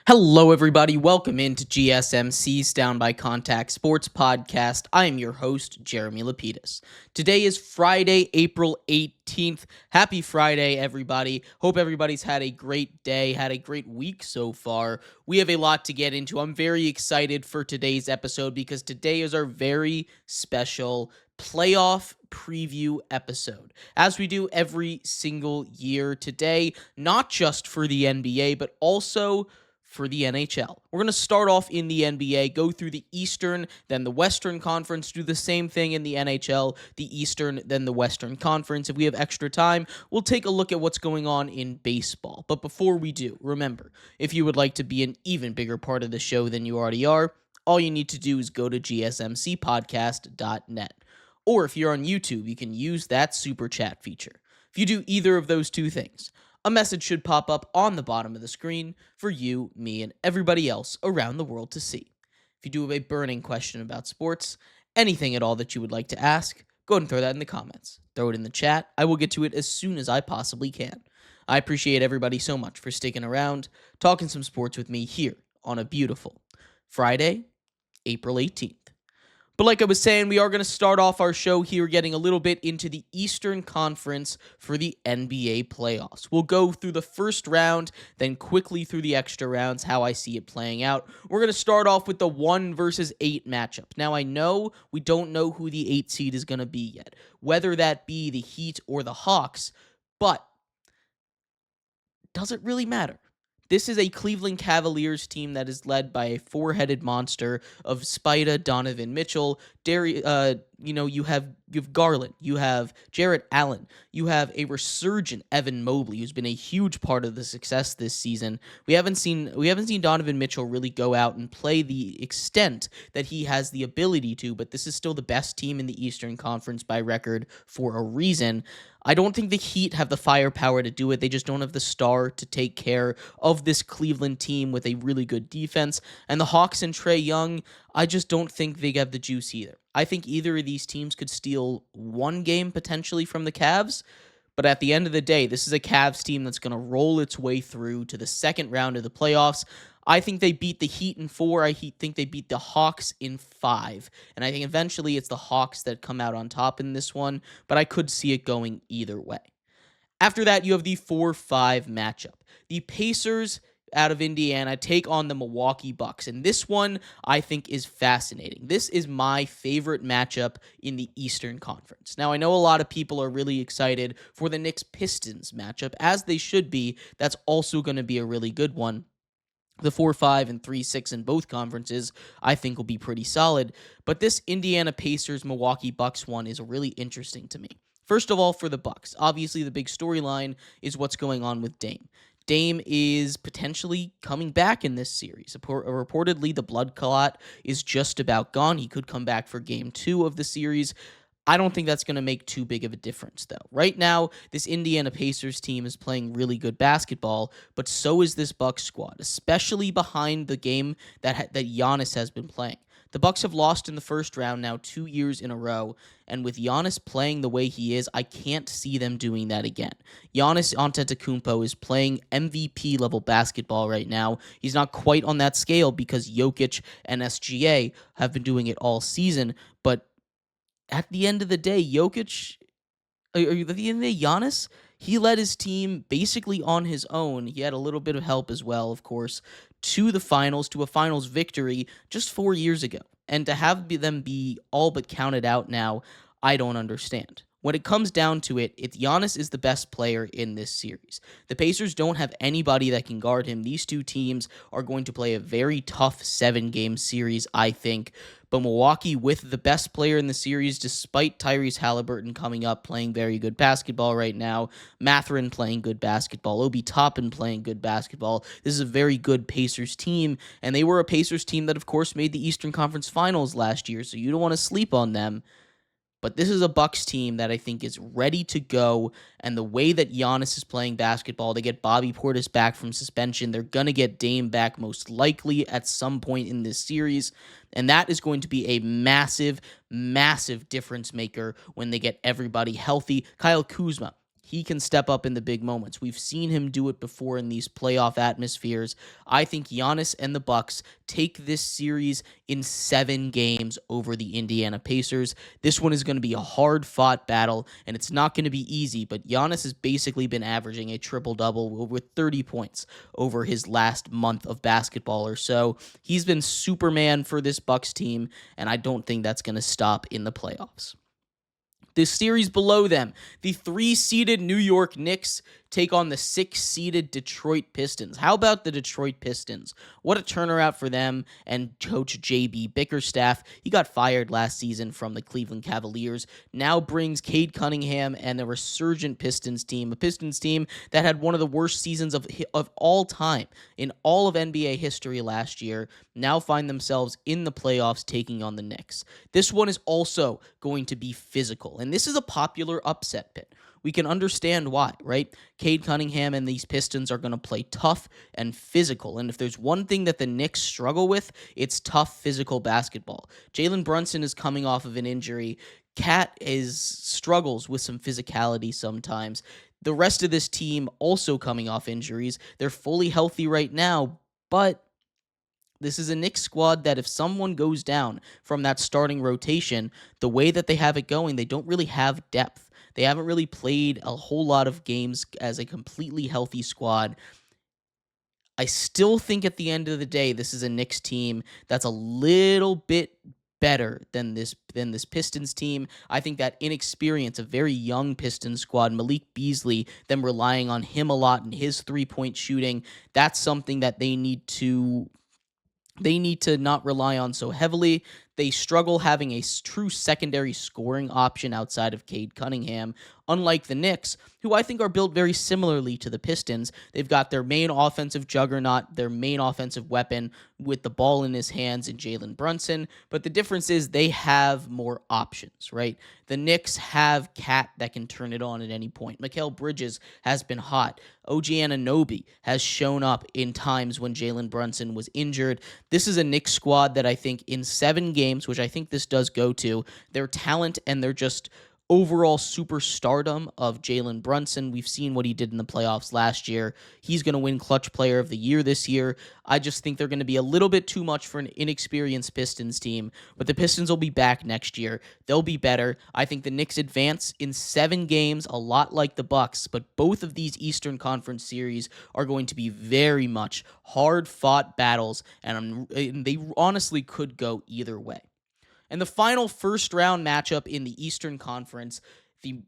Hello, everybody. Welcome into GSMC's Down by Contact Sports Podcast. I am your host, Jeremy Lapidus. Today is Friday, April 18th. Happy Friday, everybody. Hope everybody's had a great day, had a great week so far. We have a lot to get into. I'm very excited for today's episode because today is our very special playoff preview episode. As we do every single year today, not just for the NBA, but also for the NHL. We're going to start off in the NBA, go through the Eastern, then the Western Conference, do the same thing in the NHL, the Eastern, then the Western Conference. If we have extra time, we'll take a look at what's going on in baseball. But before we do, remember, if you would like to be an even bigger part of the show than you already are, all you need to do is go to gsmcpodcast.net. Or if you're on YouTube, you can use that super chat feature. If you do either of those two things, a message should pop up on the bottom of the screen for you, me, and everybody else around the world to see. If you do have a burning question about sports, anything at all that you would like to ask, go ahead and throw that in the comments. Throw it in the chat. I will get to it as soon as I possibly can. I appreciate everybody so much for sticking around, talking some sports with me here on a beautiful Friday, April 18th. But like I was saying, we are going to start off our show here getting a little bit into the Eastern Conference for the NBA playoffs. We'll go through the first round, then quickly through the extra rounds, how I see it playing out. We're going to start off with the 1 versus 8 matchup. Now, I know we don't know who the 8 seed is going to be yet, whether that be the Heat or the Hawks, but does it really matter? This is a Cleveland Cavaliers team that is led by a four-headed monster of Spida, Donovan Mitchell, you have Garland, you have Jarrett Allen, you have a resurgent Evan Mobley, who's been a huge part of the success this season. We haven't seen Donovan Mitchell really go out and play the extent that he has the ability to, but this is still the best team in the Eastern Conference by record for a reason. I don't think the Heat have the firepower to do it. They just don't have the star to take care of this Cleveland team with a really good defense. And the Hawks and Trae Young, I just don't think they have the juice either. I think either of these teams could steal one game potentially from the Cavs, but at the end of the day, this is a Cavs team that's going to roll its way through to the second round of the playoffs. I think they beat the Heat in 4. I think they beat the Hawks in 5. And I think eventually it's the Hawks that come out on top in this one, but I could see it going either way. After that, you have the 4-5 matchup. The Pacers out of Indiana take on the Milwaukee Bucks, and this one I think is fascinating. This is my favorite matchup in the Eastern Conference. Now, I know a lot of people are really excited for the Knicks-Pistons matchup, as they should be. That's also going to be a really good one. The 4-5 and 3-6 in both conferences, I think, will be pretty solid. But this Indiana Pacers Milwaukee Bucks one is really interesting to me. First of all, for the Bucks, obviously the big storyline is what's going on with Dame. Dame is potentially coming back in this series. Reportedly, the blood clot is just about gone. He could come back for game 2 of the series. I don't think that's going to make too big of a difference, though. Right now, this Indiana Pacers team is playing really good basketball, but so is this Bucks squad, especially behind the game that Giannis has been playing. The Bucks have lost in the first round now 2 years in a row, and with Giannis playing the way he is, I can't see them doing that again. Giannis Antetokounmpo is playing MVP-level basketball right now. He's not quite on that scale because Jokic and SGA have been doing it all season, but at the end of the day, Giannis, he led his team basically on his own. He had a little bit of help as well, of course, to the finals, to a finals victory just 4 years ago. And to have them be all but counted out now, I don't understand. When it comes down to it, Giannis is the best player in this series. The Pacers don't have anybody that can guard him. These two teams are going to play a very tough 7-game series, I think. But Milwaukee, with the best player in the series, despite Tyrese Halliburton coming up, playing very good basketball right now, Mathurin playing good basketball, Obi Toppin playing good basketball. This is a very good Pacers team, and they were a Pacers team that, of course, made the Eastern Conference Finals last year, so you don't want to sleep on them. But this is a Bucks team that I think is ready to go, and the way that Giannis is playing basketball, they get Bobby Portis back from suspension. They're going to get Dame back most likely at some point in this series, and that is going to be a massive, massive difference maker when they get everybody healthy. Kyle Kuzma, he can step up in the big moments. We've seen him do it before in these playoff atmospheres. I think Giannis and the Bucks take this series in 7 games over the Indiana Pacers. This one is going to be a hard-fought battle, and it's not going to be easy, but Giannis has basically been averaging a triple-double with 30 points over his last month of basketball or so. He's been Superman for this Bucks team, and I don't think that's going to stop in the playoffs. The series below them, the 3-seeded New York Knicks take on the 6-seeded Detroit Pistons. How about the Detroit Pistons? What a turnaround for them and Coach J.B. Bickerstaff. He got fired last season from the Cleveland Cavaliers. Now brings Cade Cunningham and the resurgent Pistons team, a Pistons team that had one of the worst seasons of all time in all of NBA history last year, now find themselves in the playoffs taking on the Knicks. This one is also going to be physical, and this is a popular upset pick. We can understand why, right? Cade Cunningham and these Pistons are going to play tough and physical. And if there's one thing that the Knicks struggle with, it's tough physical basketball. Jalen Brunson is coming off of an injury. Cat struggles with some physicality sometimes. The rest of this team also coming off injuries. They're fully healthy right now, but this is a Knicks squad that if someone goes down from that starting rotation, the way that they have it going, they don't really have depth. They haven't really played a whole lot of games as a completely healthy squad. I still think at the end of the day, this is a Knicks team that's a little bit better than this Pistons team. I think that inexperience, a very young Pistons squad, Malik Beasley, them relying on him a lot and his three-point shooting, that's something that they need to not rely on so heavily. They struggle having a true secondary scoring option outside of Cade Cunningham, unlike the Knicks, who I think are built very similarly to the Pistons. They've got their main offensive juggernaut, their main offensive weapon with the ball in his hands in Jalen Brunson, but the difference is they have more options, right? The Knicks have Cat that can turn it on at any point. Mikal Bridges has been hot. OG Anunoby has shown up in times when Jalen Brunson was injured. This is a Knicks squad that I think in 7 games, which I think this does go to, their talent and their just overall superstardom of Jalen Brunson. We've seen what he did in the playoffs last year. He's going to win Clutch Player of the Year this year. I just think they're going to be a little bit too much for an inexperienced Pistons team, but the Pistons will be back next year. They'll be better. I think the Knicks advance in 7 games, a lot like the Bucks, but both of these Eastern Conference series are going to be very much hard-fought battles, and they honestly could go either way. And the final first-round matchup in the Eastern Conference, the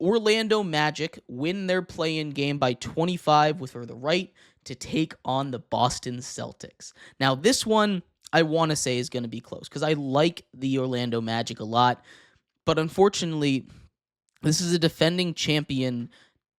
Orlando Magic win their play-in game by 25 for the right to take on the Boston Celtics. Now, this one I want to say is going to be close because I like the Orlando Magic a lot, but unfortunately, this is a defending champion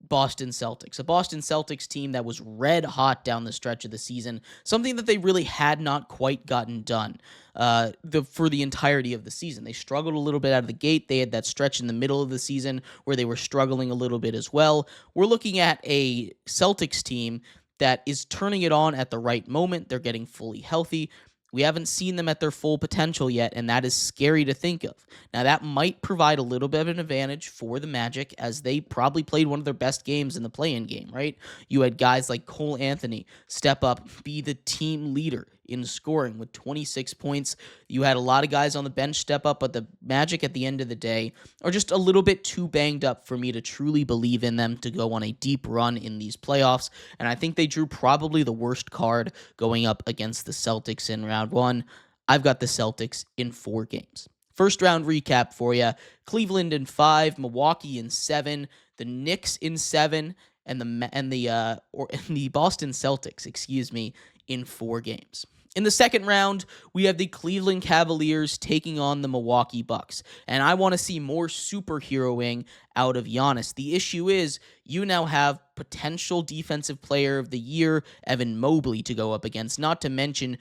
Boston Celtics, a Boston Celtics team that was red hot down the stretch of the season, something that they really had not quite gotten done for the entirety of the season. They struggled a little bit out of the gate. They had that stretch in the middle of the season where they were struggling a little bit as well. We're looking at a Celtics team that is turning it on at the right moment. They're getting fully healthy. We haven't seen them at their full potential yet, and that is scary to think of. Now, that might provide a little bit of an advantage for the Magic, as they probably played one of their best games in the play-in game, right? You had guys like Cole Anthony step up, be the team leader in scoring with 26 points. You had a lot of guys on the bench step up, but the Magic at the end of the day are just a little bit too banged up for me to truly believe in them to go on a deep run in these playoffs, and I think they drew probably the worst card going up against the Celtics in round 1. I've got the Celtics in 4 games. First round recap for you. Cleveland in 5, Milwaukee in 7, the Knicks in 7, and the Boston Celtics, in 4 games. In the second round, we have the Cleveland Cavaliers taking on the Milwaukee Bucks, and I want to see more superheroing out of Giannis. The issue is you now have potential Defensive Player of the Year, Evan Mobley, to go up against, not to mention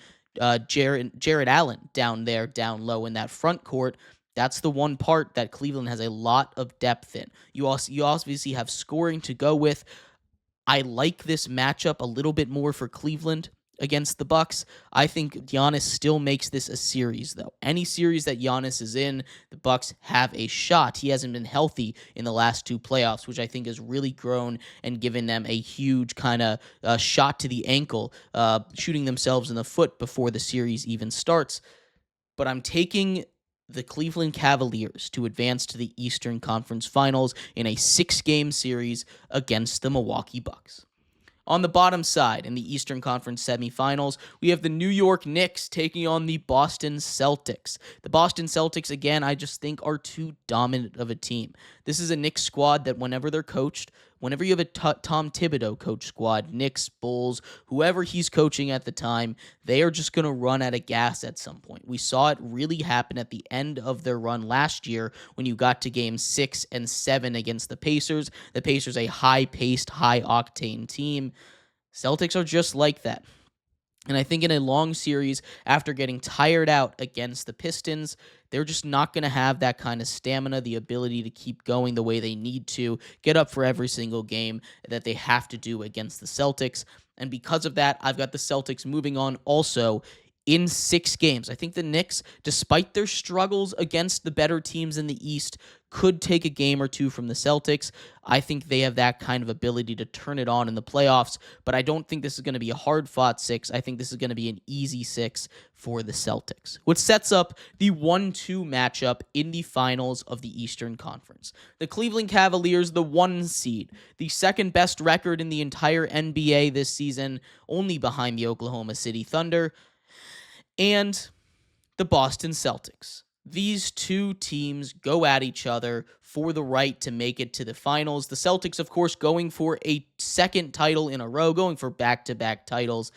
Jarrett Allen down low in that front court. That's the one part that Cleveland has a lot of depth in. You obviously have scoring to go with. I like this matchup a little bit more for Cleveland. against the Bucks. I think Giannis still makes this a series, though. Any series that Giannis is in, the Bucks have a shot. He hasn't been healthy in the last two playoffs, which I think has really grown and given them a huge kind of shot to the ankle, shooting themselves in the foot before the series even starts. But I'm taking the Cleveland Cavaliers to advance to the Eastern Conference Finals in a 6-game series against the Milwaukee Bucks. On the bottom side, in the Eastern Conference semifinals, we have the New York Knicks taking on the Boston Celtics. The Boston Celtics, again, I just think are too dominant of a team. This is a Knicks squad that whenever they're coached, whenever you have a Tom Thibodeau coach squad, Knicks, Bulls, whoever he's coaching at the time, they are just going to run out of gas at some point. We saw it really happen at the end of their run last year when you got to games 6 and 7 against the Pacers. The Pacers, a high-paced, high-octane team. Celtics are just like that. And I think in a long series, after getting tired out against the Pistons, they're just not going to have that kind of stamina, the ability to keep going the way they need to, get up for every single game that they have to do against the Celtics. And because of that, I've got the Celtics moving on also in 6 games. I think the Knicks, despite their struggles against the better teams in the East, could take a game or two from the Celtics. I think they have that kind of ability to turn it on in the playoffs, but I don't think this is going to be a hard-fought 6. I think this is going to be an easy 6 for the Celtics, which sets up the 1-2 matchup in the finals of the Eastern Conference. The Cleveland Cavaliers, the 1 seed, the second best record in the entire NBA this season, only behind the Oklahoma City Thunder, and the Boston Celtics. These two teams go at each other for the right to make it to the finals. The Celtics, of course, going for a second title in a row, going for back-to-back titles,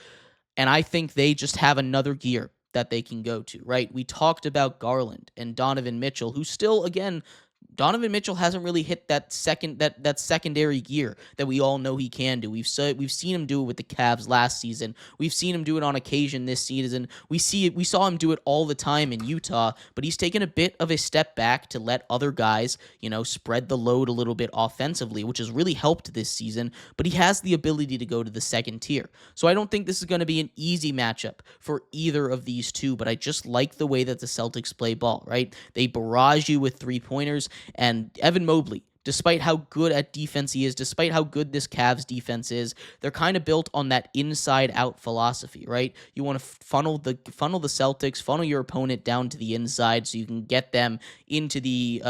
and I think they just have another gear that they can go to, right? We talked about Garland and Donovan Mitchell, who still, again, Donovan Mitchell hasn't really hit that secondary gear that we all know he can do. We've seen him do it with the Cavs last season. We've seen him do it on occasion this season. We saw him do it all the time in Utah, but he's taken a bit of a step back to let other guys, spread the load a little bit offensively, which has really helped this season, but he has the ability to go to the second tier. So I don't think this is going to be an easy matchup for either of these two, but I just like the way that the Celtics play ball, right? They barrage you with three-pointers. And Evan Mobley, despite how good at defense he is, despite how good this Cavs defense is, they're kind of built on that inside-out philosophy, right? You want to funnel the Celtics, funnel your opponent down to the inside so you can get them into the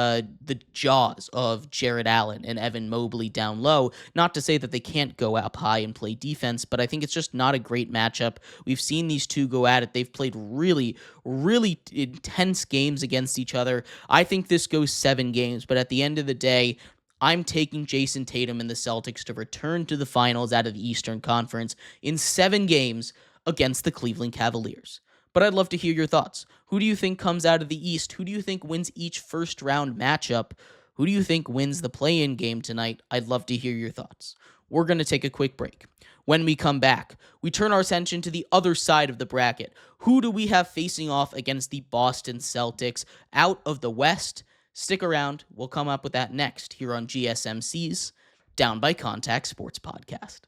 jaws of Jared Allen and Evan Mobley down low. Not to say that they can't go up high and play defense, but I think it's just not a great matchup. We've seen these two go at it. They've played really, really intense games against each other. I think this goes 7 games, but at the end of the day, I'm taking Jason Tatum and the Celtics to return to the finals out of the Eastern Conference in 7 games against the Cleveland Cavaliers. But I'd love to hear your thoughts. Who do you think comes out of the East? Who do you think wins each first-round matchup? Who do you think wins the play-in game tonight? I'd love to hear your thoughts. We're going to take a quick break. When we come back, we turn our attention to the other side of the bracket. Who do we have facing off against the Boston Celtics out of the West? Stick around. We'll come up with that next here on GSMC's Down by Contact Sports Podcast.